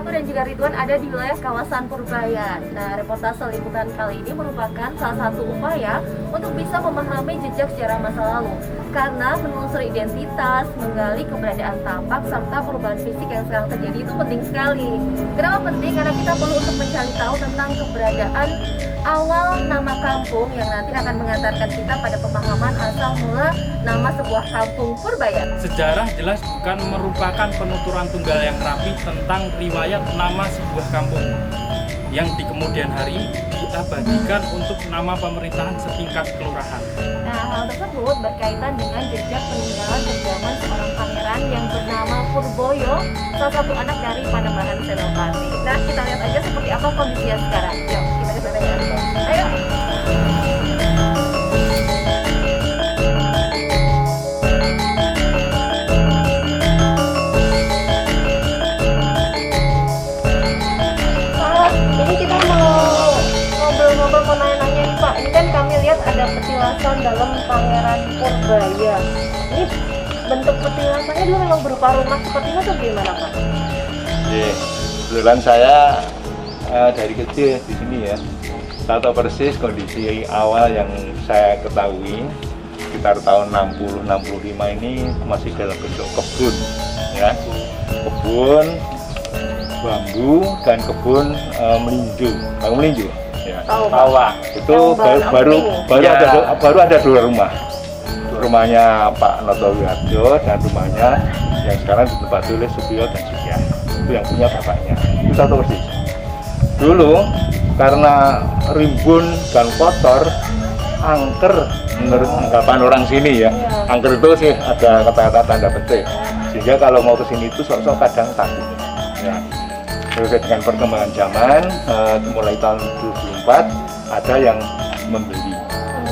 aku dan juga Ridwan ada di wilayah kawasan Purbayan. Nah, reportase liputan kali ini merupakan salah satu upaya untuk bisa memahami jejak sejarah masa lalu. Karena menelusuri identitas, menggali keberadaan tapak, serta perubahan fisik yang sekarang terjadi itu penting sekali. Kenapa penting? Karena kita perlu untuk mencari tahu tentang keberadaan awal nama kampung yang nanti akan mengantarkan kita pada pemahaman asal mula nama sebuah kampung Purbayan. Sejarah jelas bukan merupakan penuturan tunggal yang rapi tentang riwayat nama sebuah kampung yang di kemudian hari diabadikan untuk nama pemerintahan setingkat kelurahan. Nah, hal tersebut berkaitan dengan jejak peninggalan zaman seorang pangeran yang bernama Purboyo, salah satu anak dari Panembahan Senopati. Nah, kita lihat aja seperti apa kondisinya sekarang. Yuk, kita ke sana ya. Ayo. Ini kita mau ngobrol-ngobrol, mau nanya-nanya nih Pak. Ini kan kami lihat ada petilasan dalam Pangeran Purbaya. Ini bentuk petilasannya dulu memang berupa rumah seperti itu atau gimana Pak? Kebetulan saya dari kecil di sini ya. Saya tahu persis kondisi awal yang saya ketahui sekitar tahun 60-65 ini masih dalam bentuk kebun ya. Kebun bambu dan kebun melinju ya. Tawa itu baru ada dua rumah. Rumahnya Pak Noto Wiharjo dan rumahnya yang sekarang ditempati oleh Supiyo dan Sugiyah. Itu yang punya bapaknya. Itu satu persis. Dulu karena rimbun dan kotor, angker menurut anggapan orang sini ya. Angker itu sih ada kata-kata tanda petik. Sehingga kalau mau ke sini itu sok-sok kadang takut. Ya. Terus dengan perkembangan zaman, mulai tahun 2004 ada yang membeli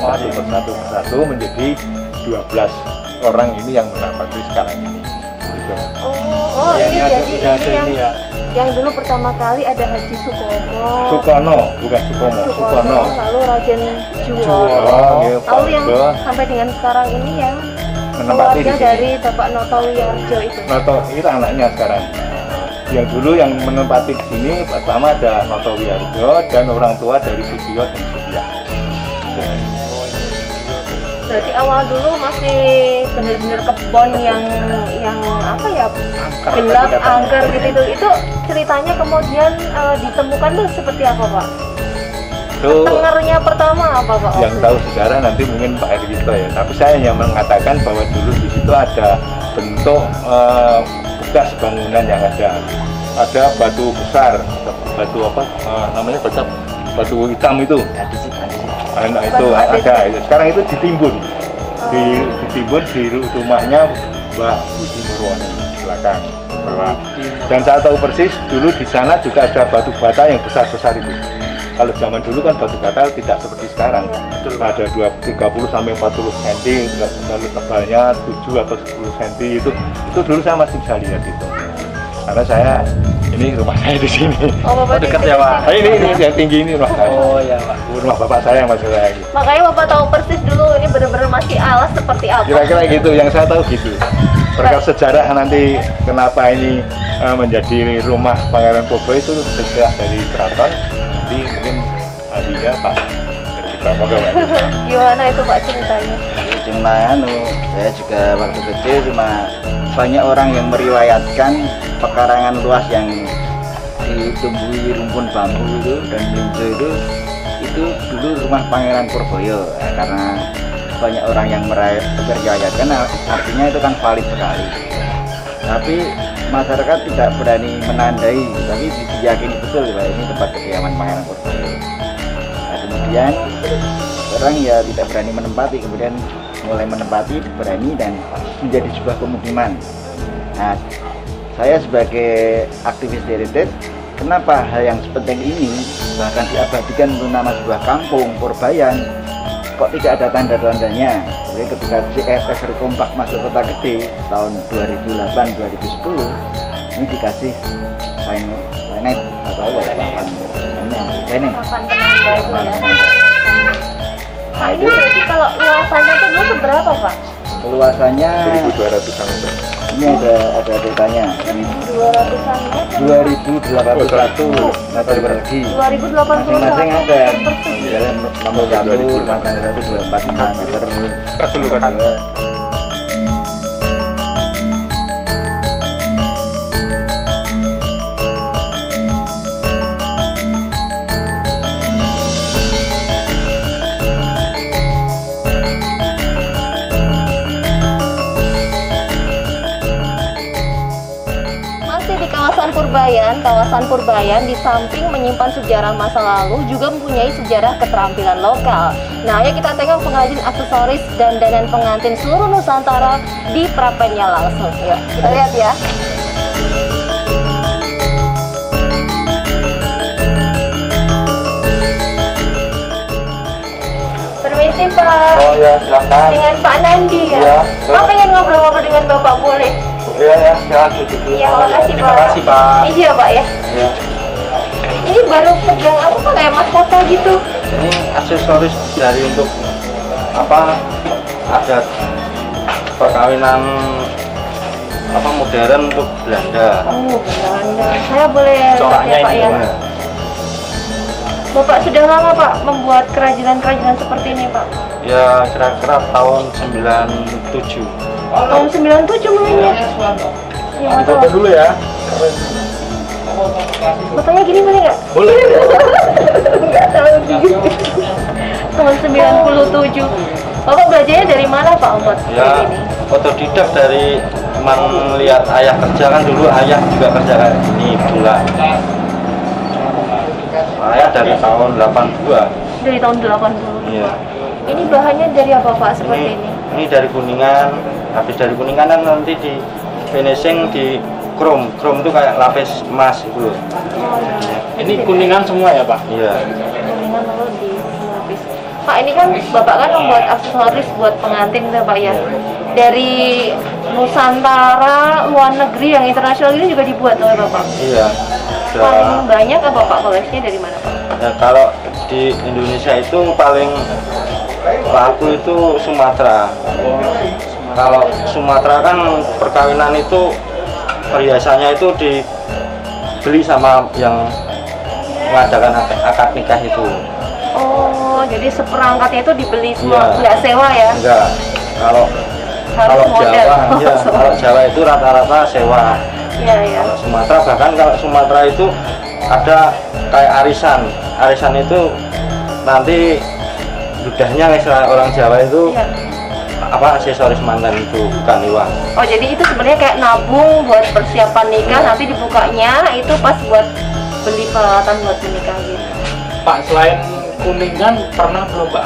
satu persatu menjadi 12 orang ini yang menapaki sekarang ini. Gitu. Ini jadi yang dulu pertama kali ada Haji Sukono, bukan Sukono. Lalu Raden Juwo. Lalu yang sampai dengan sekarang ini yang keluarga dari Bapak Noto Wiharjo itu. Noto itu anaknya sekarang. Yang dulu yang menempati di sini pertama ada Noto Wiharjo dan orang tua dari Supiyo dan Sugiyah. Berarti awal dulu masih benar-benar kebun yang apa ya, gelap, angker gitu. Itu ceritanya kemudian ditemukan tuh seperti apa Pak? Tengernya pertama apa Pak? Yang tahu sejarah nanti mungkin Pak Erdito ya. Tapi saya hanya mengatakan bahwa dulu di situ ada bentuk bekas bangunan yang ada batu besar, batu apa namanya, batu hitam itu. Nah, itu ada. Sekarang itu ditimbun, ditimbun di rumahnya Mbah Budi Murwani belakang bawah. Dan saya tahu persis dulu di sana juga ada batu bata yang besar-besar itu. Kalau zaman dulu kan batu bata tidak seperti sekarang. Ada 30 sampai 40 cm, lalu tebalnya 7 atau 10 cm itu dulu saya masih bisa lihat itu. Karena ini rumah saya di sini. Oh, Bapak dekat ya Pak. Ini yang tinggi ini rumah saya. Oh ya Pak. Rumah bapak saya yang masih lagi. Makanya Bapak tahu persis dulu ini benar-benar masih alas seperti apa. Kira-kira gitu, yang saya tahu gitu. Terkait sejarah nanti kenapa ini menjadi rumah Pangeran Purboyo itu sejarah dari keraton. Nanti mungkin ahlinya Pak Gimana itu Pak ceritanya? Saya juga waktu kecil cuma banyak orang yang meriwayatkan pekarangan luas yang ditumbuhi rumpun bambu itu dan melinjo itu dulu rumah Pangeran Purboyo. Karena banyak orang yang meriwayatkan, artinya itu kan valid sekali. Tapi masyarakat tidak berani menandai, tapi diyakini betul bahwa ini tempat kediaman Pangeran Purboyo. Nah, kemudian orang ya tidak berani menempati, kemudian mulai menempati, berani, dan menjadi sebuah pemukiman. Nah, saya sebagai aktivis heritage, kenapa hal yang sepenting ini bahkan diabadikan untuk nama sebuah kampung Purbayan kok tidak ada tanda-tandanya? Jadi ketika CFS Rekompak masuk Kota Gede tahun 2008-2010 ini dikasih signet atau papan ini. Nah, ini berarti kalau luasannya itu dulu seberapa Pak? Luasannya 1.200 meter. Ini ada datanya. 200-an meter. 2.801 meter persegi. 2080 Masing-masing ada. persegi. Jalan nomor 1, nomor 1, 245 meter. Kas dulu kan. Masih di kawasan Purbayan di samping menyimpan sejarah masa lalu juga mempunyai sejarah keterampilan lokal. Nah, ayo kita tengok pengrajin aksesoris dan dandan pengantin seluruh Nusantara di Prapennya langsung. Yuk, kita lihat ya. Permisi Pak. Oh ya, silakan. Dengan Pak Nandi ya. Iya. Pak pengen ngobrol-ngobrol dengan Bapak boleh? Iya ya, silakan duduk. Iya, makasih Pak. Terima kasih, Pak. Iya Pak ya. Ya. Ini baru pegang apa Pak, kayak mahkota gitu? Ini aksesoris dari untuk apa? Adat perkawinan apa modern untuk Belanda. Oh, Belanda. Saya boleh lihat Coraknya ya Pak ini, ya? Pak. Bapak sudah lama Pak membuat kerajinan-kerajinan seperti ini Pak? Ya kira-kira tahun 97. Tahun 97 mulainya? Ya, Foto dulu ya. fotonya gini boleh nggak? Boleh. Nggak tahu gitu. Tahun 97. Bapak belajarnya dari mana Pak buat seperti Ya ini? otodidak dari teman lihat ayah kerja, kan dulu ayah juga kerja kayak gini pula. Ayah dari tahun 82. Dari tahun 80. Iya. Ini bahannya dari apa Pak seperti ini? Ini dari Kuningan. Habis dari Kuningan kan nanti di finishing di chrome. Chrome itu kayak lapis emas itu loh. Oh, iya. Ini kuningan semua ya, Pak? Iya. Kuningan lalu dilapis. Pak, ini kan Bapak kan membuat aksesoris buat pengantin ya Pak ya. Dari Nusantara, luar negeri, yang internasional ini juga dibuat oleh Bapak. Iya. Paling banyak apa Pak koleksinya dari mana Pak? Ya, kalau di Indonesia itu paling laku itu Sumatera. Kalau Sumatera kan perkawinan itu perhiasannya itu dibeli sama yang mengadakan akad nikah itu. Oh, jadi seperangkatnya itu dibeli semua, Iya. nggak sewa ya? Enggak. Kalau Harus model. Jawa, iya, kalau Jawa itu rata-rata sewa. Iya, iya. Kalau Sumatera, bahkan kalau Sumatera itu ada kayak arisan. Arisan itu nanti ludahnya istilah orang Jawa itu Iya. apa aksesoris mantan itu, bukan uang. Oh, jadi itu sebenarnya kayak nabung buat persiapan nikah, nanti dibukanya itu pas buat beli peralatan buat menikah gitu. Pak, selain kuningan pernah belum Pak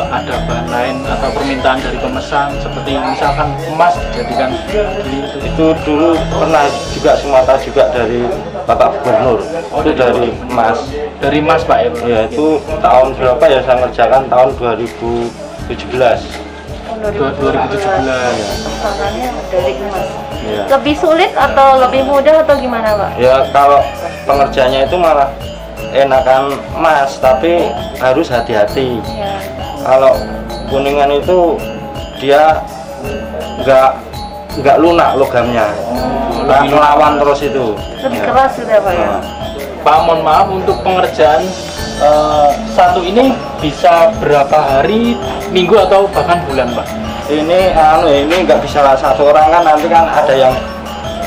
ada bahan lain atau permintaan dari pemesan seperti misalkan emas dijadikan beli itu? Itu dulu pernah juga Sumatera juga dari Bapak Gubernur. Itu dari emas. Dari emas Pak ya? Ya itu tahun berapa ya saya ngerjakan tahun 2017. Tahun 2017. Pesanannya dari emas. Ya. Lebih sulit atau lebih mudah atau gimana Pak? Ya kalau pengerjaannya itu malah enakan emas, tapi harus hati-hati. Ya. Kalau kuningan itu dia nggak lunak logamnya, melawan terus itu. Lebih Ya. keras sudah Pak ya? Nah, Pak, mohon maaf untuk pengerjaan satu ini bisa berapa hari, minggu atau bahkan bulan Pak? ini nggak bisa satu orang, kan nanti kan ada yang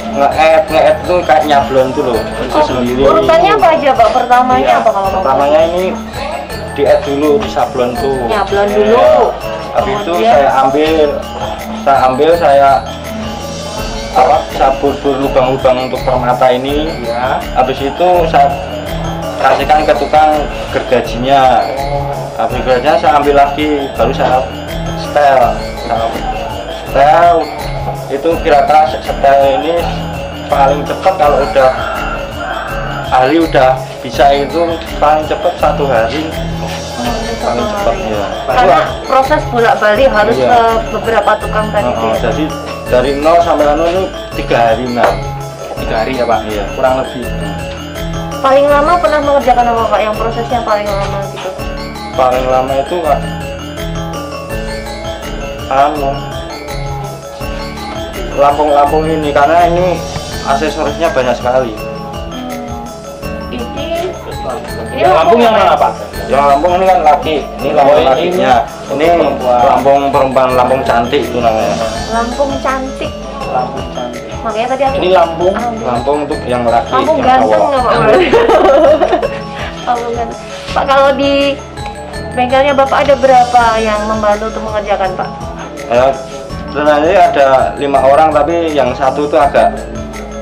nge-add itu kayak nyablon itu loh, itu Oh, sendiri. urutannya apa aja Pak? Pertamanya Iya, apa kalau mau? pertamanya ini di-add dulu di sablon tuh. Nyablon dulu. Habis itu Kemudian? saya sabur lubang-lubang untuk permata ini. Ya. Habis itu saya kasihkan ke tukang gergajinya. Habis gergajinya saya ambil lagi, baru saya setel. Itu kira-kira setel ini paling cepat kalau udah hari udah bisa itu paling cepat 1 hari. Paling cepat ya. Karena proses bolak-balik harus Iya. ke beberapa tukang tadi itu ya. Jadi dari 0 sampai 0 itu 3 hari. 3 hari ya Pak? Iya. Kurang lebih. Paling lama pernah mengerjakan apa Pak? Yang prosesnya paling lama gitu? Paling lama itu lampung-lampung ini karena ini aksesorisnya banyak sekali. Ini Lampung yang mana Pak? Yang Lampung ini kan laki, ini Lampung lakinya. Ini Lampung perempuan, Lampung cantik itu namanya. Lampung cantik. Lampung cantik. Makanya tadi aku Ini Lampung. Lampung untuk yang laki, Lampung yang ganteng cowok. nggak Pak? Lampung ganteng. Pak, kalau di bengkelnya Bapak ada berapa yang membantu untuk mengerjakan Pak? Ya, sebenarnya ada 5 orang tapi yang satu itu agak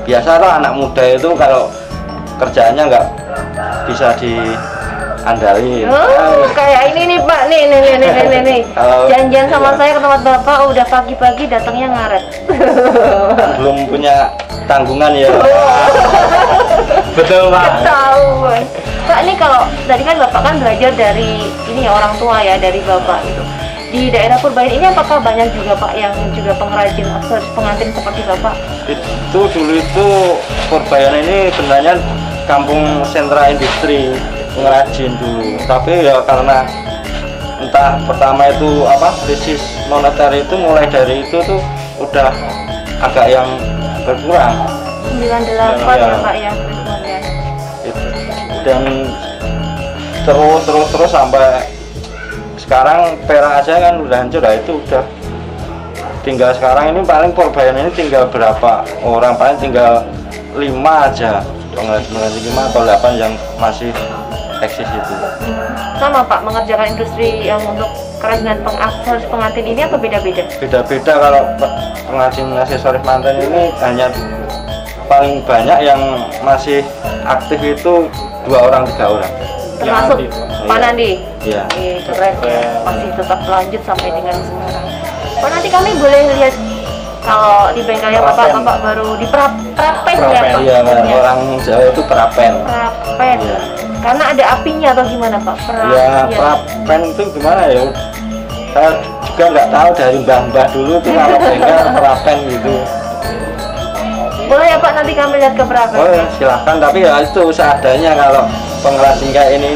biasa lah, anak muda itu kalau kerjaannya nggak bisa diandalin. Oh, kayak ini nih Pak, nih. Kalau- Janjian sama iya. saya ke tempat Bapak, udah pagi-pagi datangnya ngaret. Belum punya tanggungan ya. Betul Pak. Ketahuan. Pak, ini kalau tadi kan Bapak kan belajar dari ini ya orang tua ya, dari Bapak gitu. Di daerah Purbayan ini apakah banyak juga Pak yang juga pengrajin aksesoris pengantin seperti Bapak? Itu dulu itu Purbayan ini sebenarnya kampung sentra industri pengrajin dulu, tapi ya karena entah pertama itu apa krisis moneter itu mulai dari itu tuh udah agak yang berkurang 98 Ya. ya Pak ya, kemudian. itu. Dan terus sampai sekarang perak aja kan udah hancur, lah itu udah tinggal sekarang ini paling Purbayan ini tinggal berapa orang, paling tinggal 5 aja pengrajin 5 atau 8 yang masih eksis itu. Sama Pak mengerjakan industri yang untuk kerajinan aksesoris pengantin ini atau beda-beda? Beda-beda. Kalau pengrajin aksesoris manten ini hanya paling banyak yang masih aktif itu 2 orang 3 orang. Termasuk Yang aktif. Pak Nandi? Iya. Keren ya, masih tetap lanjut sampai dengan sekarang. Pak, nanti kami boleh lihat kalau di bengkelnya Bapak baru di prapen ya Pak? Iya, Maksudnya? orang Jawa itu prapen. Prapen. Iya. Karena ada apinya atau gimana Pak? Ya, prapen itu gimana ya? Saya juga nggak tahu dari mbah-mbah dulu tuh kalau bengkel prapen gitu. Boleh ya Pak, nanti kami lihat ke prapen. Oh ya, silahkan, tapi ya itu seadanya. Kalau pengrajin kayak ini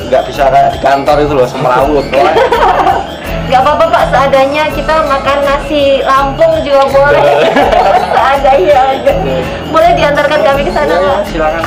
nggak bisa kayak di kantor itu loh, semrawut. Gak apa-apa Pak, seadanya kita makan nasi Lampung juga boleh. Seadanya aja. Boleh diantarkan kami ke sana Ya, Pak? silakan.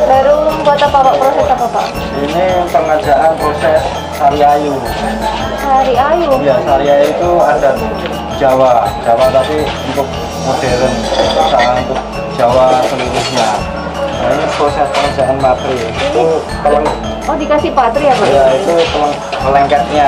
Baru membuat apa Pak? Proses apa Pak? Ini pengerjaan proses sari ayu. Hari ayu. Ya, sari ayu itu ada Jawa tapi untuk modern, usaha untuk Jawa seluruhnya. Nah, ini proses pengerjaan materi. Itu Oh, dikasih patri ya Pak? ya itu lengketnya.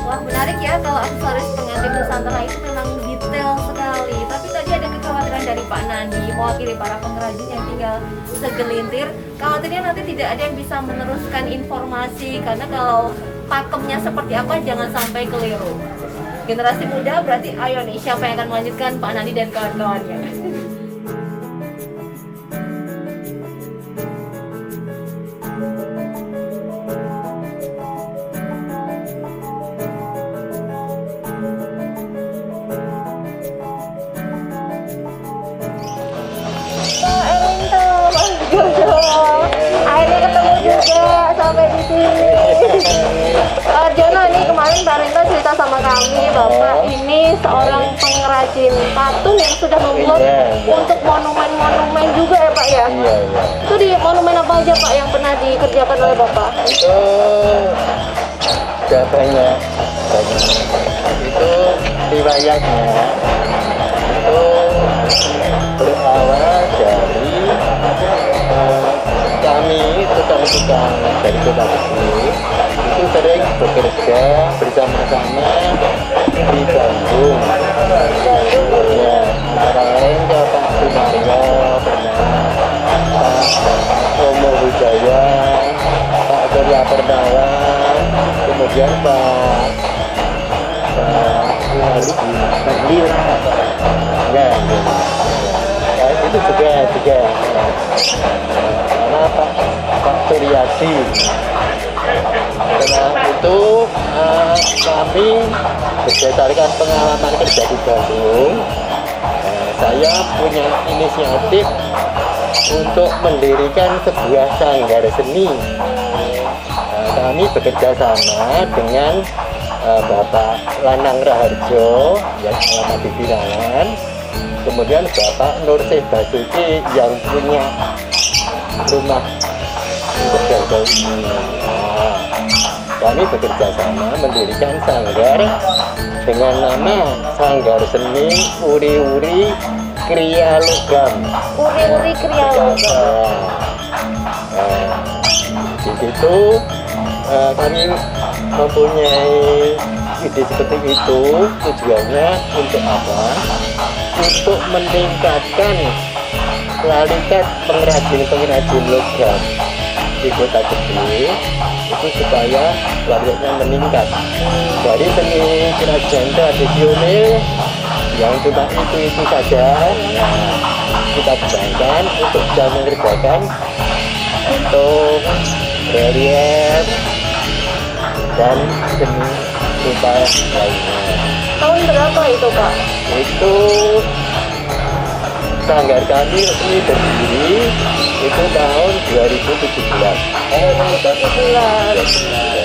Wah, menarik ya kalau aksesoris pengantin Nusantara itu memang detail sekali. Tapi tadi ada kekhawatiran dari Pak Nandi mewakili para pengrajin yang tinggal segelintir. Khawatirnya nanti tidak ada yang bisa meneruskan informasi karena kalau pakemnya seperti apa jangan sampai keliru. Generasi muda berarti ayo nih siapa yang akan melanjutkan Pak Nandi dan kawan-kawannya. Akhirnya ketemu juga sampai di sini. Jono, ini kemarin Pak Rento cerita sama kami Bapak ini seorang pengrajin patung yang sudah membuat untuk monumen-monumen juga ya Pak ya? Iya. Itu di monumen apa aja Pak yang pernah dikerjakan oleh Bapak? Itu datanya itu riwayatnya itu berawal dari kami tukang-tukang dari kota kecil itu sering bekerja bersama-sama di Bandung. Ya, harus dibeli enggak ya, itu juga karena Pak Suryadi karena itu kami berdasarkan pengalaman kerja di Bandung, saya punya inisiatif untuk mendirikan sebuah sanggar seni. Kami bekerja sama dengan Bapak Lanang Raharjo yang alamat di Birangan, kemudian Bapak Nursih Basuki yang punya rumah untuk gangga ini. Kami bekerja sama mendirikan sanggar dengan nama Sanggar Seni Uri-Uri Kriya Logam. Uri-uri Kriya Logam. Di situ kami mempunyai ide seperti itu. Tujuannya untuk apa? Untuk meningkatkan kualitas pengrajin logam di Kota Gede, itu supaya kualitasnya meningkat dari seni kerajinan tradisional yang cuma itu saja. Kita kembangkan untuk bisa mengerjakan untuk relief dan seni rupa lainnya. Tahun berapa itu, Pak? Itu sanggar kami resmi berdiri itu tahun 2017. 2017.